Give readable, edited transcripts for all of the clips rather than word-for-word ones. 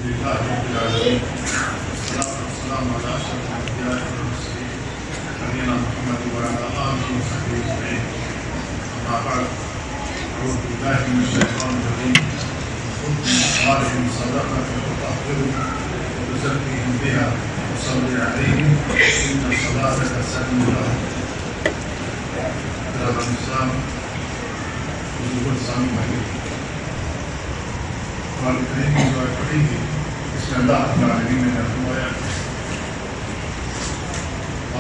لله رب العالمين والصلاة والسلام على أشرف الأنبياء والمرسلين نبينا محمد وعلى آله وصحبه أجمعين. أما بعد، أعوذ بالله من الشيطان الرجيم. خذ من أموالهم صدقة تطهرهم وتزكيهم بها وصل عليهم إن صلاتك سكن لهم. الإسلام حضور السلام علیکم. قرآن کریم کی جو آیت پڑھی تھی اس میں اللہ رب العالمین نے فرمایا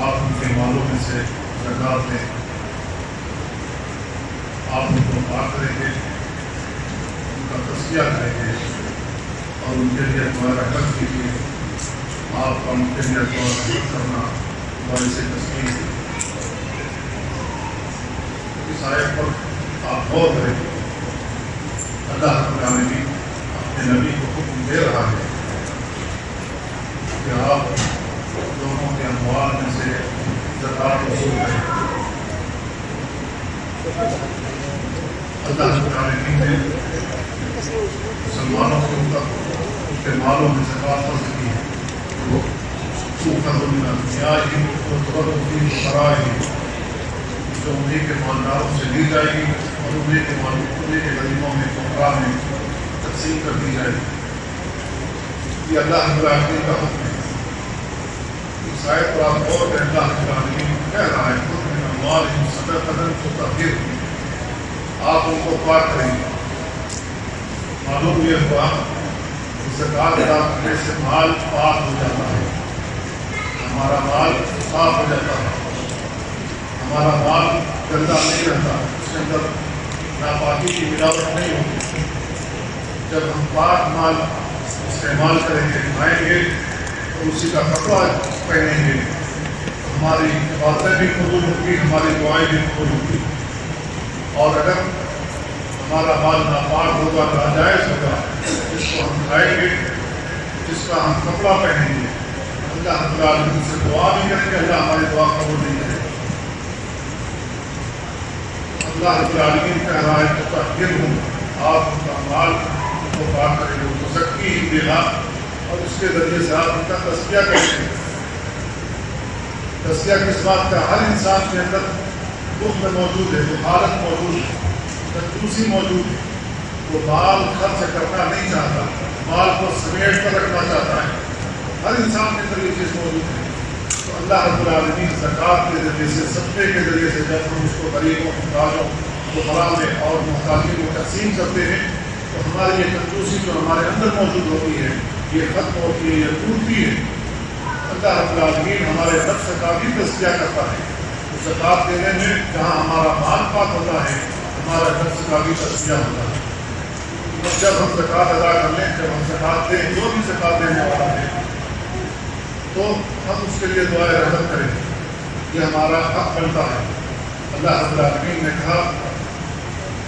آپ ان کے مالوں میں سے زکوٰۃ دیں، آپ ان کو پاک کریں گے، ان کا تزکیہ کریں گے اور ان کے لیے دعا رحمت کیجیے. آپ کا ان کے لیے دعا رحمت کرنا باعث تسکین ہے. اس آیت پر آپ غور کریں. اللہ رب العالمین اپنے نبی کو حکم دے رہا ہے کہ آپ لوگوں کے اموال میں سے زکوٰۃ وصول کریں. اللہ رب العالمین نے مسلمانوں کے اوپر ان کے مالوں میں زکوٰۃ فرض کی ہے. تؤخذ من أغنيائهم وترد في فقرائهم، جو انہیں کے مالداروں سے لی جائے گی اور انہیں کے غریبوں میں فقراء میں تقسیم کر دی جائے گی. یہ اللہ رب العالمین کا حکم ہے. اس آیت پر آپ غور کریں. اللہ رب العالمین کہہ رہا ہے خذ من أموالهم صدقة تطهرهم، آپ ان کو پاک کریں گے. معلوم یہ ہوا کہ زکوٰۃ ادا کرنے سے مال پاک ہو جاتا ہے، ہمارا مال صاف ہو جاتا ہے، ہمارا مال گندا نہیں رہتا، اس کے اندر ناپاکی کی ملاوٹ نہیں ہوتی. جب ہم پاک مال استعمال کریں گے، کھائیں گے اور اسی کا کپڑا پہنیں گے، ہماری عبادتیں بھی قبول ہوگی، ہماری دعائیں بھی قبول ہوگی. اور اگر ہمارا مال ناپاک ہوگا، ناجائز ہوگا، جس کو ہم کھائیں گے، جس کا ہم کپڑا پہنیں گے، اللہ رب العالمین سے دعا بھی کریں گے، اللہ ہماری دعا قبول نہیں کرے گا. اللہ رب العالمین کہہ رہا ہے کہ تطہرهم، آپ ان کا مال کو پاک کریں گے، وتزکیہم بہا، اور اس کے ذریعے سے آپ ان کا تزکیہ کریں گے. تزکیہ کس بات کا؟ ہر انسان کے اندر بخل موجود ہے، بخارت موجود ہے، کنجوسی موجود ہے. وہ مال خرچ کرنا نہیں چاہتا، مال کو سمیٹ کر رکھنا چاہتا ہے. ہر انسان کے اندر یہ چیز موجود ہے. تو اللہ رب العالمین زکوٰۃ کے ذریعے سے، صدقے کے ذریعے سے جب ہم اس کو غریبوں، محتاجوں، فقراء میں اور محتاجین کو تقسیم کرتے ہیں تو ہماری یہ کنجوسی جو ہمارے اندر موجود ہوتی ہے یہ ختم ہوتی ہے، یہ ٹوٹتی ہے. اللہ رب العالمین ہمارے نفس کا بھی تزکیہ کرتا ہے. زکوٰۃ دینے میں جہاں ہمارا مال پاک ہوتا ہے، ہمارا نفس کا بھی تزکیہ ہوتا ہے. جب ہم زکوٰۃ ادا کر لیں، جب ہم زکوٰۃ دیں، جو بھی زکوٰۃ دینے والا ہے، تو ہم اس کے لیے دعائے رحمت کریں. یہ ہمارا حق بنتا ہے. اللہ رب العالمین نے کہا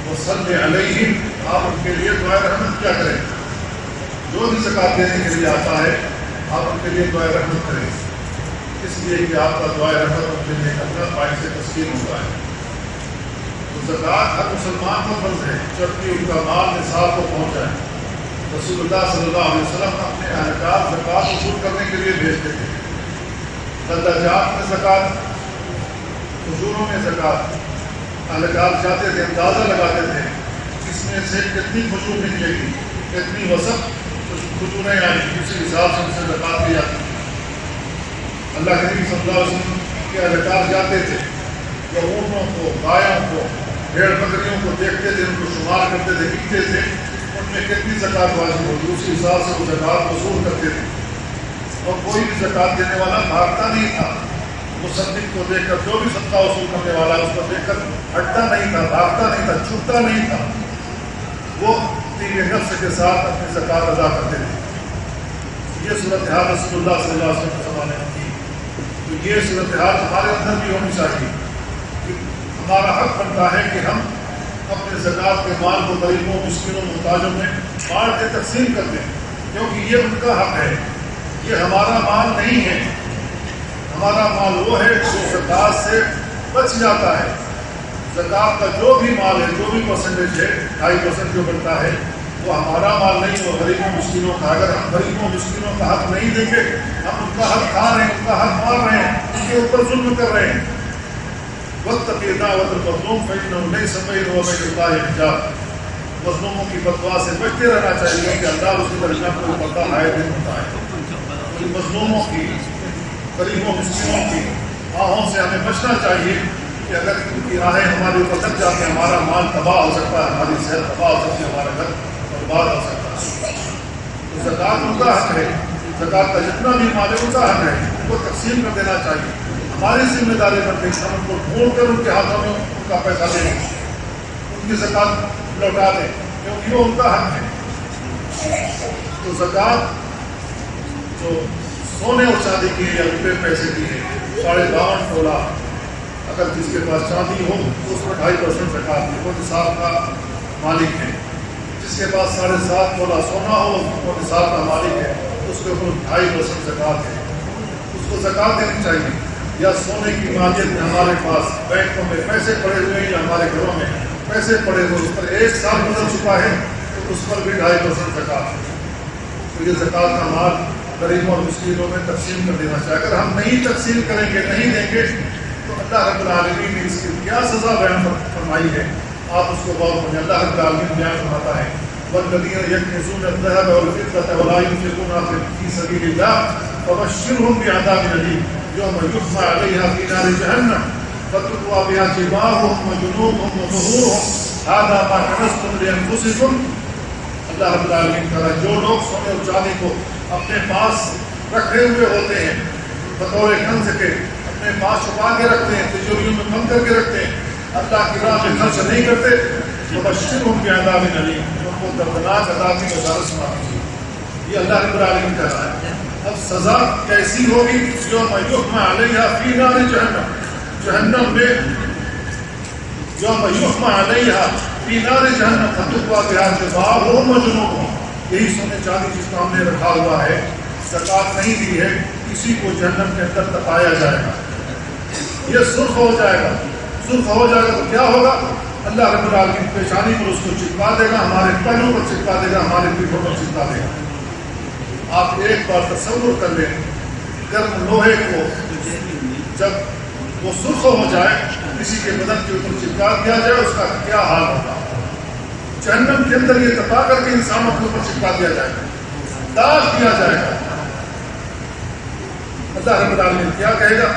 وصل علیہم، آپ ان کے لیے دعائے رحمت کیا کریں. جو بھی زکوٰۃ دینے کے لیے آتا ہے آپ ان کے لیے دعائے رحمت کریں، اس لیے کہ آپ کا دعائے رحمت ان کے لیے کرنا باعث تسکین ہوتا ہے. تو زکوٰۃ ہر مسلمان کا فرض ہے جبکہ ان کا مال نصاب کو پہنچ جائے. رسول اللہ صلی اللہ علیہ وسلم اپنے اہلکار زکوٰۃ وصول کرنے کے لیے بھیجتے تھے. مدرجات میں زکوٰۃ، حضوروں میں زکوٰۃ، اہلکار جاتے تھے، اندازہ لگاتے تھے اس میں سے کتنی کھجور نکلے گی، کتنی وسط کھجوریں آئیں گی، اسی حساب سے ان سے زکوٰۃ دی جاتی تھی. اللہ کے نبی صلی اللہ علیہ وسلم کے اہلکار جاتے تھے تو اونٹوں کو، گایوں کو، بھیڑ بکریوں کو دیکھتے تھے، ان کو شمار کرتے تھے، گنتے تھے ان میں کتنی زکوٰۃ واجب ہوگی، اسی حساب سے وہ زکوٰۃ وصول کرتے تھے. اور کوئی بھی زکوٰۃ دینے والا بھاگتا نہیں تھا. مصدق کو دیکھ کر، جو بھی صدقہ وصول کرنے والا اس کو دیکھ کر ہٹتا نہیں تھا، بھاگتا نہیں تھا، چھپتا نہیں تھا. وہ طیب نفس کے ساتھ اپنی زکوٰۃ ادا کرتے تھے. یہ صورتحال رسول اللہ صلی اللہ علیہ وسلم کے زمانے میں تھی. تو یہ صورتحال ہمارے اندر بھی ہونی چاہیے. ہمارا حق بنتا ہے کہ ہم اپنے زکوٰۃ کے مال کو غریبوں، مسکینوں، محتاجوں میں بانٹ کے تقسیم کر دیں، کیونکہ یہ ان کا حق ہے. یہ ہمارا مال نہیں ہے. ہمارا مال وہ ہے جو زکوٰۃ سے بچ جاتا ہے. زکوٰۃ کا جو بھی مال ہے، جو بھی پرسنٹیج ہے، 2.5% جو بنتا ہے، وہ ہمارا مال نہیں، وہ غریبوں مسکینوں کا. اگر ہم غریبوں مسکینوں کا حق نہیں دیں گے، ہم ان کا حق کھا رہے ہیں، ان کا حق مار رہے ہیں، ان کے اوپر ظلم کر رہے ہیں. واتقوا دعوة المظلوم فإنه ليس بينه وبين الله حجاب. مظلوموں کی بددعا سے بچتے رہنا چاہیے کہ اللہ اس کے درمیان کوئی پردہ عائد نہیں ہوتا ہے. مظلوموں کی، غریبوں مسکینوں کی آہوں سے ہمیں بچنا چاہیے کہ اگر ان کی راہیں ہمارے اوپر لگ جاتے ہیں، ہمارا مال تباہ ہو سکتا ہے، ہماری صحت تباہ ہو سکتی ہے، ہمارا گھر برباد ہو سکتا ہے. تو زکوٰۃ ان کا حق ہے. زکوٰۃ کا جتنا بھی مال ہے ان کا حق ہے، ان کو تقسیم کر دینا چاہیے. ہماری ذمہ داری بنتی ہے ہم ان کو ڈھونڈ کر ان کے ہاتھوں میں ان کا پیسہ دیں، ان کی زکوٰۃ لوٹا دیں، کیونکہ وہ ان کا حق ہے. تو زکوٰۃ جو سونے اور چاندی کی ہے یا روپے پیسے کی ہے، 52.5 تولہ، اگر جس کے پاس چاندی ہو تو اس میں 2.5% زکوٰۃ ہے، وہ نصاب کا مالک ہے. جس کے پاس 7.5 تولہ سونا ہو وہ نصاب کا مالک ہے، اس کے اوپر 2.5% زکوٰۃ ہے، اس کو زکوٰۃ دینی چاہیے. یا سونے کی مالیت میں ہمارے پاس بینکوں میں پیسے پڑے ہوئے ہیں یا ہمارے گھروں میں پیسے پڑے ہوئے، اس پر 1 سال گزر چکا ہے تو اس پر بھی 2.5% زکوٰۃ ہے. تو یہ زکوٰۃ کا مال غریبوں اور مسکینوں میں تقسیم کر دینا چاہیے. اگر ہم نہیں تقسیم کریں گے، نہیں دیں گے، تو اللہ رب العالمین نے اس کی کیا سزا بیان فرمائی ہے، آپ اس کو غور کریں. اللہ رب العالمین بیان فرماتا ہے والذین یکنزون الذهب والفضة ولا ينفقونها في سبيل الله فبشرهم بعذاب أليم يوم يحمى عليها في نار جهنم فتقوى بها جباههم وجنوبهم وظهورهم هذا ما كنزتم لأنفسكم. اللہ رب العالمین کا جو لوگ سونے اور چاندی کو اپنے پاس رکھے ہوئے ہوتے ہیں بطور کنز کے، اپنے پاس چھپا کے رکھتے ہیں، تجوریوں میں بند کر کے رکھتے ہیں، اللہ کی راہ میں خرچ نہیں کرتے، تو بشرهم بعذاب أليم، ان کو دردناک عذاب کی بشارت سنا دیجیے. یہ اللہ رب العالمین کہہ رہا ہے. اب سزا کیسی ہوگی؟ یوم یحمى علیہا فی نار جہنم، جہنم میں یوم یحمى علیہا فی نار جہنم فتقوی بہا جباہہم وجنوبہم. یہی سونے چاندی جس کو ہم نے رکھا ہوا ہے، زکوٰۃ نہیں دی ہے، کسی کو جہنم کے اندر تپایا جائے گا، یہ سرخ ہو جائے گا. سرخ ہو جائے گا تو کیا ہوگا؟ اللہ رب العالمین پیشانی پر اس کو چپکا دے گا، ہمارے پہلوں پر چپکا دے گا، ہمارے پیٹھوں پر چپکا دے گا. آپ ایک بار تصور کر لیں، گرم لوہے کو جب وہ سرخ ہو جائے، کسی کے بدن کے اوپر چپکا دیا جائے، اس کا کیا حال ہوگا. جہنم کے اندر یہ تپا کر کے انسانوں کے اوپر چپکا دیا جائے گا، داغ دیا جائے گا. اللہ رب العالمین کیا کہے گا؟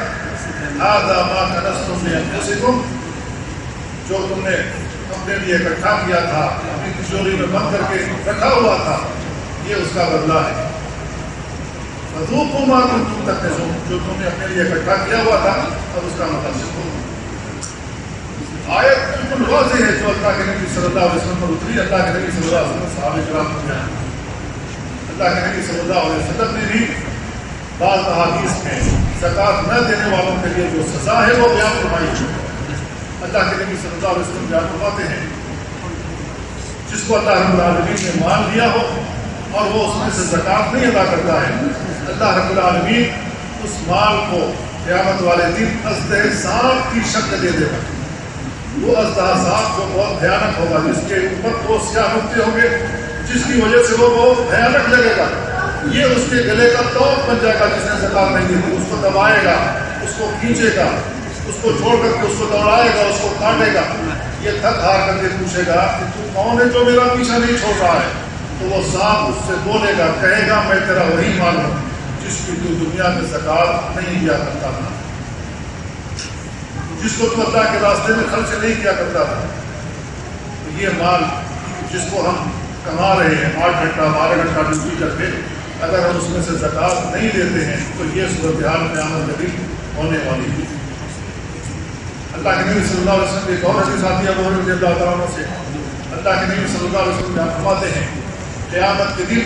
هذا ما كنزتم لأنفسكم، جو تم نے اپنے لیے اکٹھا کیا تھا، اپنی تجوری میں بند کر کے رکھا ہوا تھا، یہ اس کا بدلہ ہے. فذوقوا ما كنتم تكنزون، جو تم نے اپنے لیے اکٹھا کیا ہوا تھا، اب اس کا مطلب ہو. آیت بالکل واضح ہے جو اللہ کے نبی صلی اللہ علیہ وسلم پر اتری. اللہ کے نبی صلی اللہ علیہ وسلم صحابہ کرام کو بیان، اللہ کے نبی صلی اللہ علیہ وسلم نے بھی بعض احادیث میں زکوٰۃ نہ دینے والوں کے لیے جو سزا ہے وہ بیان فرمائی ہے. اللہ کے نبی صلی اللہ علیہ وسلم بیان فرماتے ہیں جس کو اللہ رب العالمین نے مال دیا ہو اور وہ اس میں سے زکوٰۃ نہیں ادا کرتا ہے، اللہ رب العالمین اس مال کو قیامت والے دن اژدھے سانپ کی شکل دے دے گا. وہ اژدھا سانپ جو بہت بھیانک ہوگا، جس کے اوپر وہ سیاہ نقطے ہوں گے، جس کی وجہ سے وہ بہت بھیانک لگے گا. یہ اس کے گلے کا توق بن جائے گا جس نے زکوٰۃ نہیں دی تھی. اس کو دبائے گا، اس کو کھینچے گا، اس کو چھوڑ کر کے اس کو دوڑائے گا، اس کو کاٹے گا. یہ تھک ہار کر کے پوچھے گا کہ تو کون ہے جو میرا پیچھا نہیں چھوڑ رہا ہے؟ تو وہ سانپ اس سے بولے گا، کہے گا میں تیرا وہی مال ہوں جس کی تو دنیا میں زکوٰۃ نہیں دیا کرتا تھا، جس کو تو اللہ کے راستے میں خرچ نہیں کیا کرتا تھا. تو یہ مال جس کو ہم کما رہے ہیں 8 گھنٹہ 12 گھنٹہ ڈیوٹی کر کے، اگر ہم اس میں سے زکوٰۃ نہیں دیتے ہیں تو یہ صورتحال قیامت کے دن ہونے والی ہے. اللہ کے نبی صلی اللہ علیہ وسلم ایک اور حدیث آتی ہے ابو ہریرہ رضی اللہ تعالیٰ عنہ سے. اللہ کے نبی صلی اللہ علیہ وسلم بیان فرماتے ہیں قیامت کے دن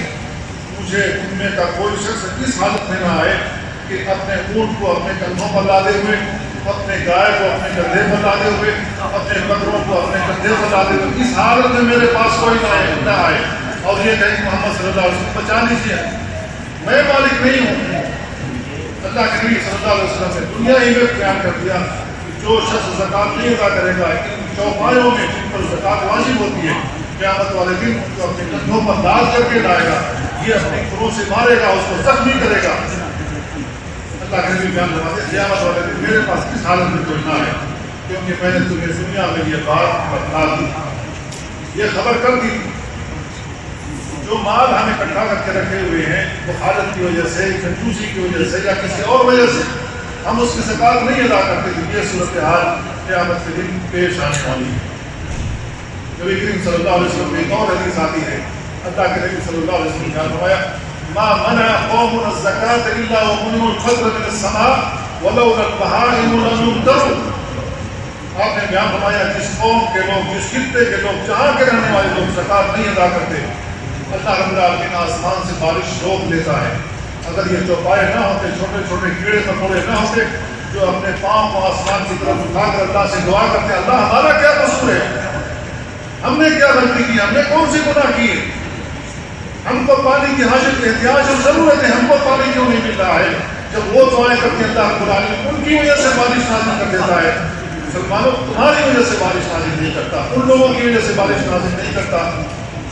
مجھے ان میں کا کوئی شخص اس حالت میں نہ آئے کہ اپنے اونٹ کو اپنے کندھوں پر لادے ہوئے، اپنے گائے کو اپنے کندھے پر لادے ہوئے، اپنے بکروں کو اپنے کندھے پر لادے ہوئے، اس حالت میں میرے پاس کوئی نہ آئے اور یہ کہے کہ محمد صلی اللہ علیہ وسلم بچا لیجیے، میں مالک نہیں ہوں. اللہ کے نبی صلی اللہ علیہ وسلم نے دنیا ہی میں بیان کر دیا کہ جو شخص زکوٰۃ نہیں ادا کرے گا ان چوپایوں میں جن پر زکوٰۃ واجب ہوتی ہے، قیامت والے دن ان کو اپنے کندھوں پر دال کر کے لائے گا، یہ اپنے کھروں سے مارے گا، اس کو زخمی کرے گا۔ اللہ کے نبی بیان فرماتے ہیں قیامت والے دن میرے پاس کس حالت میں کوئی نہ ہے، کیونکہ میں نے تمہیں دنیا میں یہ بات بتلا دی، یہ خبر کر دی۔ جو مال ہم اکٹھا کر کے رکھے ہوئے ہیں وہ حالت کی وجہ سے، کنجوسی کی وجہ سے یا کسی اور وجہ سے ہم اس کی زکات نہیں ادا کرتے تھے، یہ صورتحال قیامت کے دن پیش آنے والی ہے۔ نبی کریم صلی اللہ علیہ وسلم ایک اور حدیث آتی ہے، اللہ کے نبی صلی اللہ علیہ وسلم نے فرمایا ما منع قوم الزکاة الا ومنعوا القدر من السماء ولولا البهائم لم يمطروا۔ آپ نے بیان فرمایا جس قوم کے لوگ، جس خطے کے لوگ، جہاں کے رہنے والے لوگ زکات نہیں ادا کرتے، اللہ رب العالمین آسمان سے بارش روک لیتا ہے۔ اگر یہ چوپائے نہ ہوتے، چھوٹے چھوٹے کیڑے مکوڑے نہ ہوتے جو اپنے پاؤں کو آسمان کی طرف اٹھا کر اللہ سے دعا کرتے، اللہ ہمارا کیا قصور ہے، ہم نے کیا غلطی کی، ہم نے کون سی گناہ کی ہے، ہم کو پانی کی حاجت احتیاج اور ضرورت ہے، ہم کو پانی کیوں نہیں مل رہا ہے؟ جب وہ دعائیں کرتے ہیں اللہ رب العالمین ان کی وجہ سے بارش نازل کر دیتا ہے۔ مسلمانوں تمہاری وجہ سے بارش نازل نہیں کرتا، ان لوگوں کی وجہ سے بارش نازل نہیں کرتا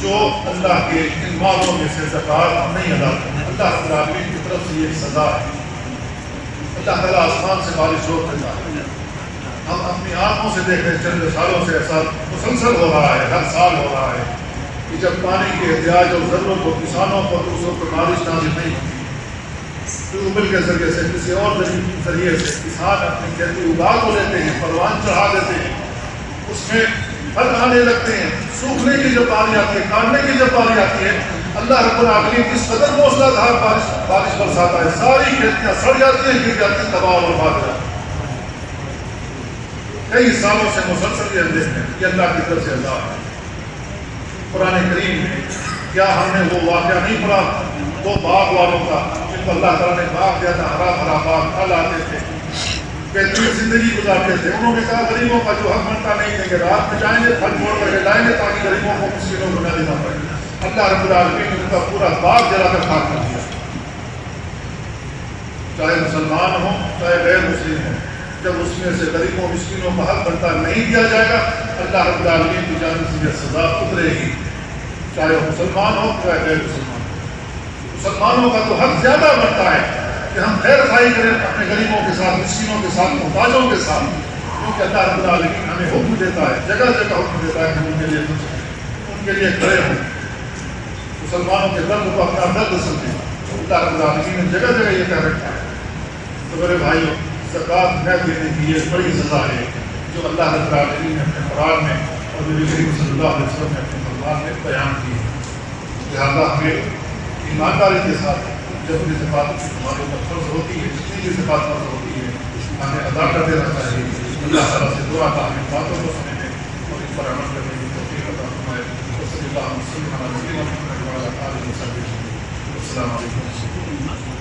جو اللہ کے ان مالوں میں سے زکات نہیں ادا کرتے۔ اللہ رب العالمین کی طرف سے یہ سزا ہے، اللہ تعالیٰ آسمان سے بارش روک دیتا ہے۔ ہم اپنی آنکھوں سے دیکھ رہے ہیں چند سالوں سے ایسا مسلسل ہو رہا ہے، ہر سال ہو رہا ہے کہ جب پانی کے احتیاج اور ضرورت ہو کسانوں کو دوسروں کو بارش نازل نہیں ہوتی، ٹیوب ویل کے ذریعے سے کسی اور ذریعے سے کسان اپنی کھیتی اگا کو لیتے ہیں، پروان چڑھا دیتے ہیں، اس میں پھل آنے لگتے ہیں، سوکھنے کی جب باری آتی ہے، کاٹنے کی جب باری آتی ہے، اللہ رب العالمین کس قدر موسلا دھار بارش برساتا ہے، ساری کھیتیاں سڑ جاتی ہیں، گر جاتی ہیں، تباہ اور برباد ہو جاتی ہیں۔ کئی سالوں سے مسلسل یہ دیکھتے ہیں، یہ اللہ کی طرف سے اللہ ہے۔ قرآن کریم میں کیا ہم نے وہ واقعہ نہیں پڑھا وہ باغ والوں کا، جن کو اللہ تعالیٰ نے باغ دیا تھا، ہرا بھرا باغ، پھل آتے تھے، بہترین زندگی گزارتے تھے، انہوں نے کہا غریبوں کا جو حق بنتا نہیں دیں گے، رات میں جائیں گے پھل توڑ کر کے لائیں گے تاکہ غریبوں کو مسکینوں کو نہ دینا پڑے۔ اللہ رب العالمین نے ان کا پورا باغ جلا کر خاک کر دیا، چاہے مسلمان ہوں چاہے غیر مسلم ہوں، جب اس میں سے غریبوں مسکینوں کا حق بنتا نہیں دیا جائے گا اللہ رب العالمین کی جانب سے یہ سزا اترے گی، چاہے وہ مسلمان ہو چاہے غیر مسلمان۔ مسلمانوں کا تو حق زیادہ بنتا ہے کہ ہم خیر خواہی کریں اپنے غریبوں کے ساتھ، مسکینوں کے ساتھ، محتاجوں کے ساتھ، کیونکہ اللہ رب العالمین ہمیں حکم دیتا ہے، جگہ جگہ حکم دیتا ہے کہ ان کے لیے ان کے لیے کھڑے ہوں، مسلمانوں کے درد کو اپنا درد سمجھیں۔ اللہ رب العالمین نے جگہ جگہ یہ کہہ رکھا ہے۔ تو میرے بھائیوں، زکات نہ دینے کی یہ بڑی سزا ہے جو اللہ رب العالمین نے اپنے قرآن میں اور نبی کریم صلی اللہ علیہ وسلم نے اپنے فرمان میں بیان کی ہے۔ لہٰذا ہمیں ایمانداری کے ساتھ جب بھی زکات ہمارے اوپر فرض ہوتی ہے، جتنی بھی زکات فرض ہوتی ہے، ہمیں ادا کر دینا چاہیے۔ اللہ تعالیٰ سے دعا تھا ہمیں باتوں کو سمجھنے اور اس پر عمل کرنے کی توفیق عطا فرمائے۔ صلی اللہ علیہ وسلم۔ السلام علیکم۔